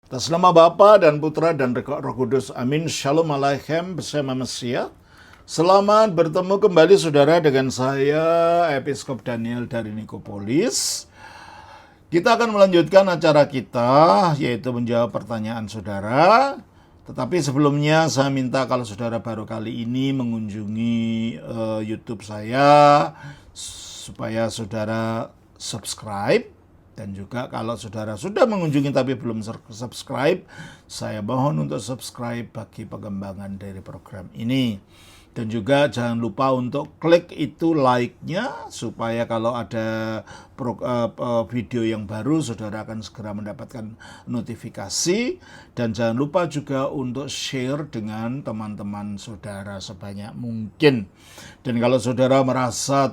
Atas nama Bapa dan Putra dan Roh Kudus. Amin. Shalom Aleichem bersama Mesia. Selamat bertemu kembali saudara dengan saya, Episkop Daniel dari Nikopolis. Kita akan melanjutkan acara kita, yaitu menjawab pertanyaan saudara. Tetapi sebelumnya saya minta kalau saudara baru kali ini mengunjungi YouTube saya, supaya saudara subscribe. Dan juga kalau saudara sudah mengunjungi tapi belum subscribe, saya mohon untuk subscribe bagi pengembangan dari program ini. Dan juga jangan lupa untuk klik itu like-nya, supaya kalau ada video yang baru, saudara akan segera mendapatkan notifikasi. Dan jangan lupa juga untuk share dengan teman-teman saudara sebanyak mungkin. Dan kalau saudara merasa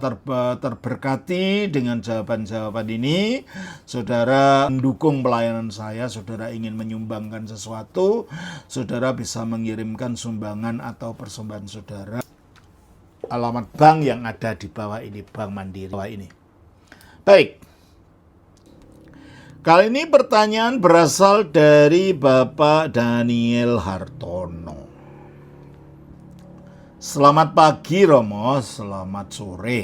terberkati dengan jawaban-jawaban ini, saudara mendukung pelayanan saya, saudara ingin menyumbangkan sesuatu, saudara bisa mengirimkan sumbangan atau persembahan saudara. Alamat bank yang ada di bawah ini, Bank Mandiri bawah ini. Baik. Kali ini pertanyaan berasal dari Bapak Daniel Hartono. Selamat pagi Romo, selamat sore.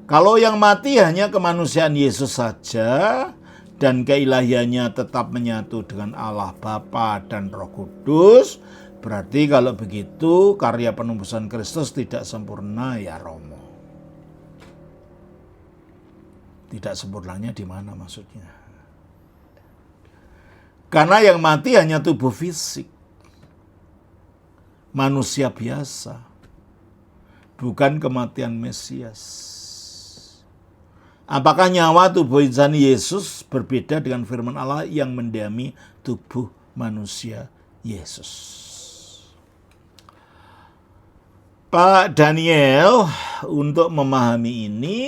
Kalau yang mati hanya kemanusiaan Yesus saja dan keilahiannya tetap menyatu dengan Allah Bapa dan Roh Kudus, berarti kalau begitu karya penebusan Kristus tidak sempurna ya Romo. Tidak sempurnanya di mana maksudnya? Karena yang mati hanya tubuh fisik, manusia biasa, bukan kematian Mesias. Apakah nyawa tubuh insan Yesus berbeda dengan firman Allah yang mendiami tubuh manusia Yesus? Pak Daniel, untuk memahami ini,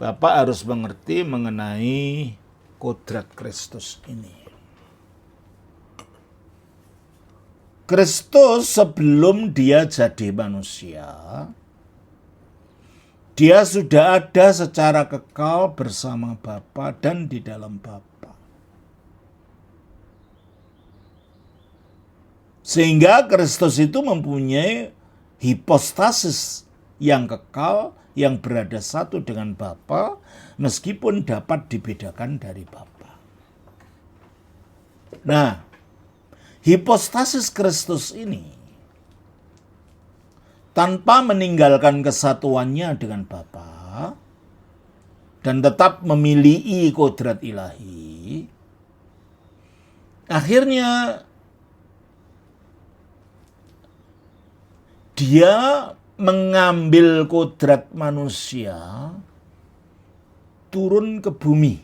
Bapak harus mengerti mengenai kodrat Kristus ini. Kristus sebelum dia jadi manusia, dia sudah ada secara kekal bersama Bapa dan di dalam Bapa. Sehingga Kristus itu mempunyai hipostasis yang kekal, yang berada satu dengan Bapa, meskipun dapat dibedakan dari Bapa. Nah, hipostasis Kristus ini tanpa meninggalkan kesatuannya dengan Bapa dan tetap memiliki kodrat ilahi, akhirnya dia mengambil kodrat manusia, turun ke bumi,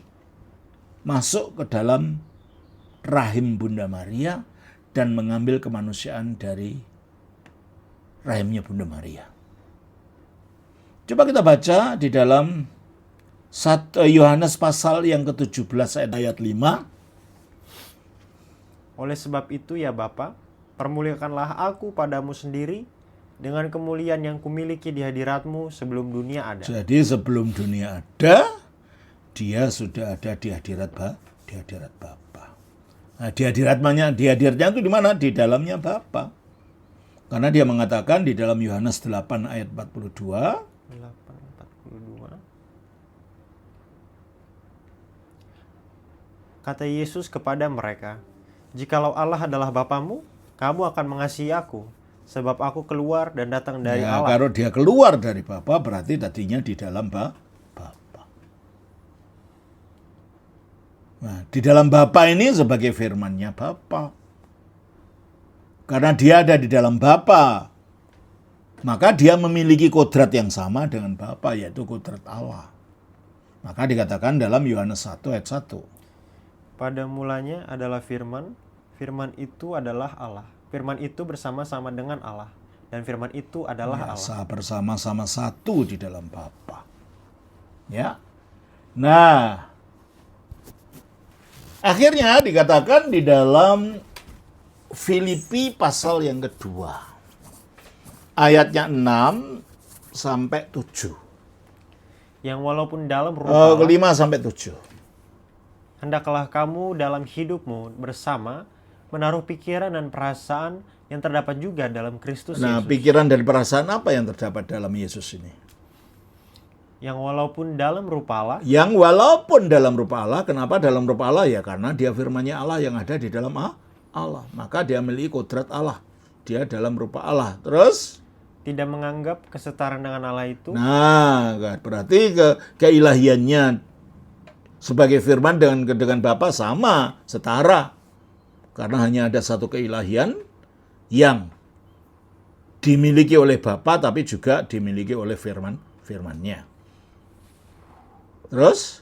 masuk ke dalam rahim Bunda Maria, dan mengambil kemanusiaan dari rahimnya Bunda Maria. Coba kita baca di dalam 1 Yohanes pasal yang ke-17 ayat 5. Oleh sebab itu ya Bapa, permuliakanlah aku padamu sendiri, dengan kemuliaan yang kumiliki di hadirat-Mu sebelum dunia ada. Jadi sebelum dunia ada, dia sudah ada di hadirat Bapa. Nah, di hadiratnya itu di mana? Di dalamnya Bapa. Karena dia mengatakan di dalam Yohanes 8 ayat 42. 8:42. Kata Yesus kepada mereka, "Jikalau Allah adalah Bapamu, kamu akan mengasihi aku, sebab aku keluar dan datang dari Allah." Kalau dia keluar dari Bapa, berarti tadinya di dalam Bapa. Nah, di dalam Bapa ini sebagai firman-Nya Bapa. Karena dia ada di dalam Bapa, maka dia memiliki kodrat yang sama dengan Bapa, yaitu kodrat Allah. Maka dikatakan dalam Yohanes 1 ayat 1. Pada mulanya adalah firman, firman itu adalah Allah. Firman itu bersama-sama dengan Allah, dan firman itu adalah Allah. Bersama-sama satu di dalam Bapa. Ya. Nah, akhirnya dikatakan di dalam Filipi pasal yang kedua, ayatnya 6 sampai 7. Yang walaupun dalam rupa 5 sampai 7. hendaklah kamu dalam hidupmu bersama menaruh pikiran dan perasaan yang terdapat juga dalam Kristus Nah, Yesus. pikiran dan perasaan apa yang terdapat dalam Yesus ini? Yang walaupun dalam rupa Allah, Yang walaupun dalam rupa Allah, kenapa dalam rupa Allah? Ya karena dia firman-Nya Allah yang ada di dalam Allah. Maka dia memiliki kodrat Allah. Dia dalam rupa Allah. Terus? tidak menganggap kesetaraan dengan Allah itu Nah, berarti keilahiannya sebagai firman dengan Bapa sama, setara. Karena hanya ada satu keilahian yang dimiliki oleh Bapa tapi juga dimiliki oleh firman-Nya. Terus,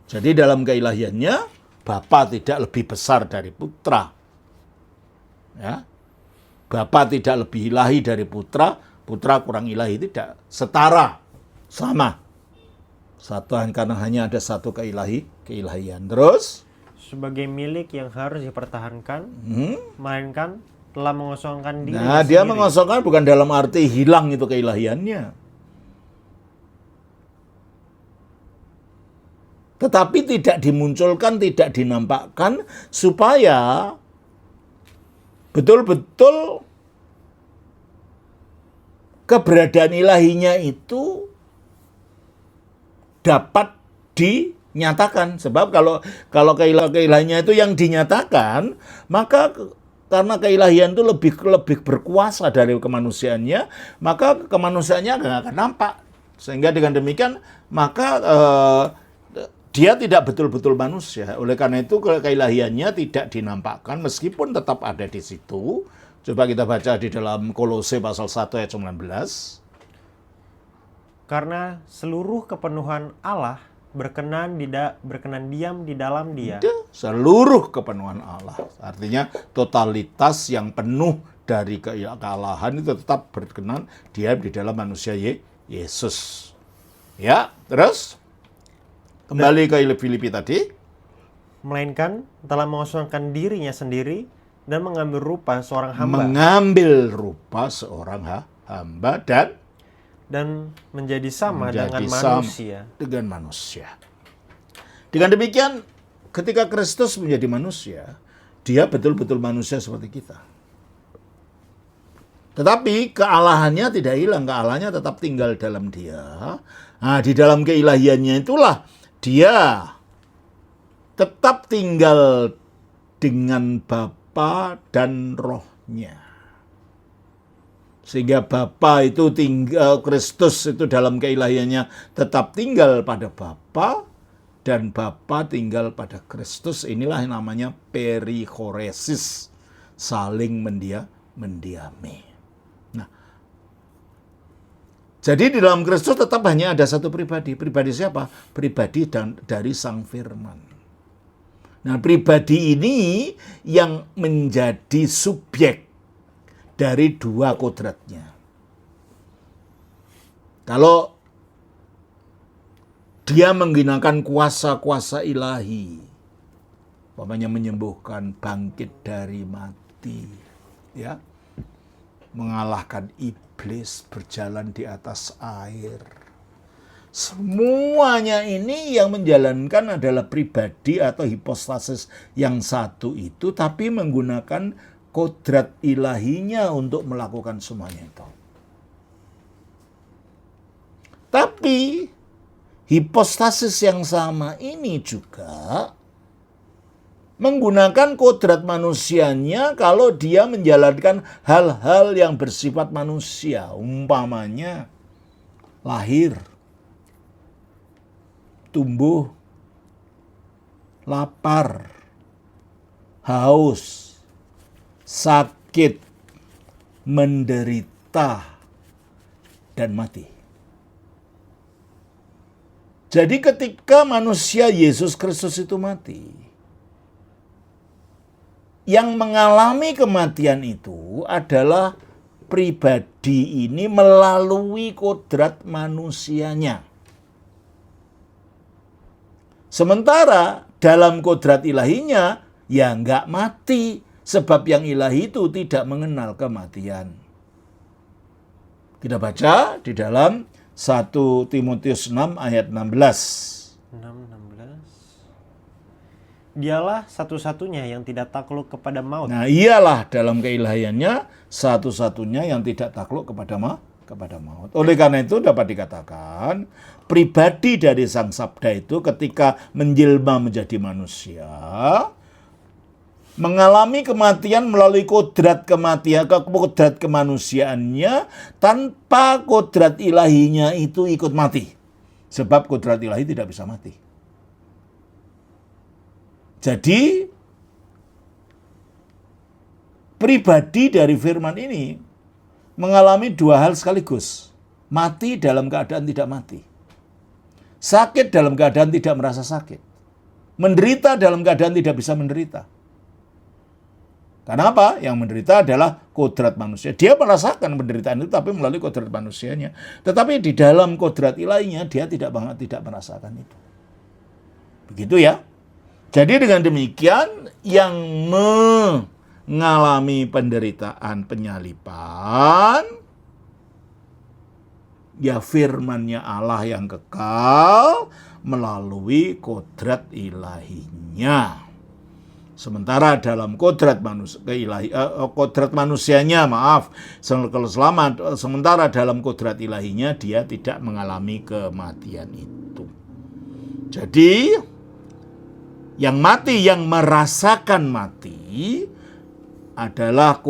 jadi dalam keilahiannya Bapa tidak lebih besar dari Putra. Ya. Bapa tidak lebih ilahi dari Putra, Putra kurang ilahi, tidak, setara, sama. Satu karena hanya ada satu keilahian. Terus sebagai milik yang harus dipertahankan, melainkan telah mengosongkan diri nah, dia sendiri. mengosongkan bukan dalam arti hilang itu keilahiannya. Tetapi tidak dimunculkan, tidak dinampakkan supaya betul-betul keberadaan ilahinya itu dapat dinyatakan. Sebab kalau keilahiannya itu yang dinyatakan, maka karena keilahian itu lebih berkuasa dari kemanusiaannya, maka kemanusiaannya nggak akan nampak. Sehingga dengan demikian, maka dia tidak betul-betul manusia. Oleh karena itu keilahiannya tidak dinampakkan meskipun tetap ada di situ. Coba kita baca di dalam Kolose pasal 1 ayat 19. Karena seluruh kepenuhan Allah berkenan diam di dalam Dia. Seluruh kepenuhan Allah. Artinya totalitas yang penuh dari kealahan itu tetap berkenan diam di dalam manusia Yesus. Ya, terus kembali ke Filipi tadi. Melainkan telah mengosongkan dirinya sendiri dan mengambil rupa seorang hamba. Mengambil rupa seorang hamba dan menjadi sama dengan manusia. Dengan manusia. Dengan demikian, ketika Kristus menjadi manusia, dia betul-betul manusia seperti kita. Tetapi kealahannya tidak hilang, kealahannya tetap tinggal dalam dia. Nah, di dalam keilahiannya itulah dia tetap tinggal dengan Bapa dan Rohnya. Sehingga Bapa itu Kristus itu dalam keilahiannya tetap tinggal pada Bapa dan Bapa tinggal pada Kristus. Inilah yang namanya perichoresis, saling mendiami. Nah, jadi di dalam Kristus tetap hanya ada satu pribadi. Pribadi siapa? Pribadi dari Sang Firman. Nah, pribadi ini yang menjadi subjek dari dua kodratnya. Kalau dia menggunakan kuasa-kuasa ilahi, umpamanya menyembuhkan, bangkit dari mati, ya, mengalahkan iblis, berjalan di atas air. Semuanya ini yang menjalankan adalah pribadi atau hipostasis yang satu itu, tapi menggunakan kodrat ilahinya untuk melakukan semuanya itu. Tapi hipostasis yang sama ini juga menggunakan kodrat manusianya kalau dia menjalankan hal-hal yang bersifat manusia. Umpamanya lahir, tumbuh, lapar, haus, sakit, menderita, dan mati. Jadi ketika manusia Yesus Kristus itu mati, yang mengalami kematian itu adalah pribadi ini melalui kodrat manusianya. Sementara dalam kodrat ilahinya, ya nggak mati. Sebab yang ilahi itu tidak mengenal kematian. Kita baca di dalam 1 Timotius 6 ayat 16. 6:16. Dialah satu-satunya yang tidak takluk kepada maut. Nah, iyalah dalam keilahiannya satu-satunya yang tidak takluk kepada maut. Oleh karena itu dapat dikatakan pribadi dari Sang Sabda itu ketika menjelma menjadi manusia mengalami kematian melalui kodrat kemanusiaannya tanpa kodrat ilahinya itu ikut mati. Sebab kodrat ilahi tidak bisa mati. Jadi pribadi dari firman ini mengalami dua hal sekaligus. Mati dalam keadaan tidak mati. Sakit dalam keadaan tidak merasa sakit. Menderita dalam keadaan tidak bisa menderita. Karena apa? Yang menderita adalah kodrat manusia. Dia merasakan penderitaan itu tapi melalui kodrat manusianya. Tetapi di dalam kodrat ilahinya dia tidak merasakan itu. Begitu ya. Jadi dengan demikian yang mengalami penderitaan penyaliban ya firman-Nya Allah yang kekal melalui kodrat ilahinya. Sementara dalam kodrat manusianya, sementara dalam kodrat ilahinya dia tidak mengalami kematian itu. Jadi yang mati, yang merasakan mati adalah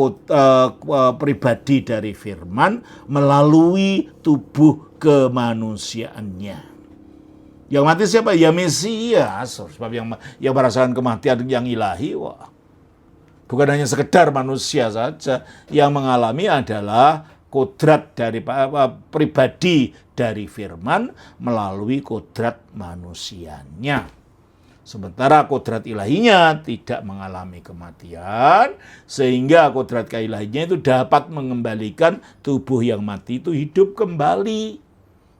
pribadi dari firman melalui tubuh kemanusiaannya. Yang mati siapa? Ya Mesias. Sebab yang merasakan kematian yang ilahi, wah, bukan hanya sekedar manusia saja. Yang mengalami adalah kodrat dari pribadi dari firman melalui kodrat manusianya. Sementara kodrat ilahinya tidak mengalami kematian, sehingga kodrat keilahinya itu dapat mengembalikan tubuh yang mati itu hidup kembali.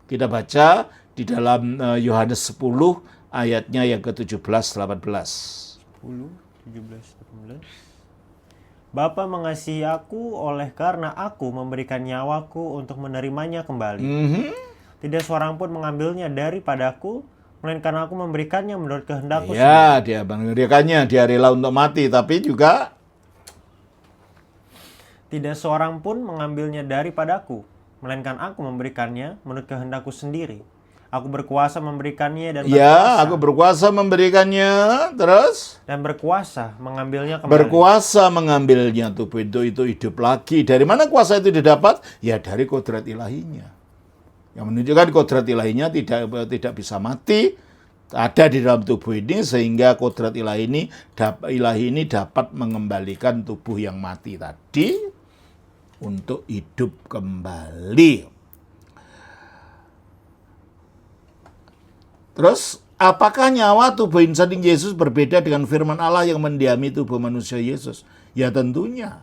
Kita baca di dalam Yohanes 10 ayatnya yang ke-17-18. 10, 17, 18. Bapa mengasihi aku oleh karena aku memberikan nyawaku untuk menerimanya kembali. Tidak seorang pun mengambilnya daripadaku, melainkan aku memberikannya menurut kehendakku sendiri. Ya, dia memberikannya, dia rela untuk mati, tapi juga tidak seorang pun mengambilnya daripadaku, melainkan aku memberikannya menurut kehendakku sendiri. Aku berkuasa memberikannya dan berkuasa. Ya, aku berkuasa memberikannya, terus? Dan berkuasa mengambilnya kembali. Berkuasa mengambilnya, tubuh itu hidup lagi. Dari mana kuasa itu didapat? Ya dari kodrat ilahinya. Yang menunjukkan kodrat ilahinya tidak bisa mati, ada di dalam tubuh ini, sehingga kodrat ilahi ini dapat mengembalikan tubuh yang mati tadi untuk hidup kembali. Terus, apakah nyawa tubuh insan Yesus berbeda dengan firman Allah yang mendiami tubuh manusia Yesus? Ya tentunya.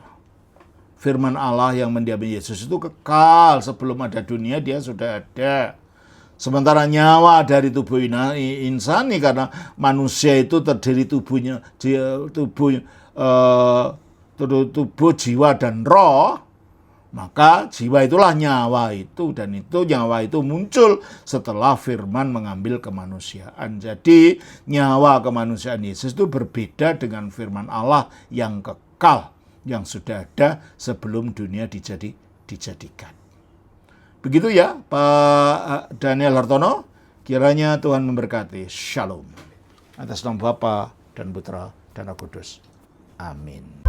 Firman Allah yang mendiami Yesus itu kekal. Sebelum ada dunia, dia sudah ada. Sementara nyawa dari tubuh insani, karena manusia itu terdiri tubuh, jiwa, dan roh, maka jiwa itulah nyawa itu, dan nyawa itu muncul setelah firman mengambil kemanusiaan. Jadi nyawa kemanusiaan Yesus itu berbeda dengan firman Allah yang kekal, yang sudah ada sebelum dunia dijadikan. Begitu ya Pak Daniel Hartono, kiranya Tuhan memberkati. Shalom. Atas nama Bapa dan Putra dan Roh Kudus. Amin.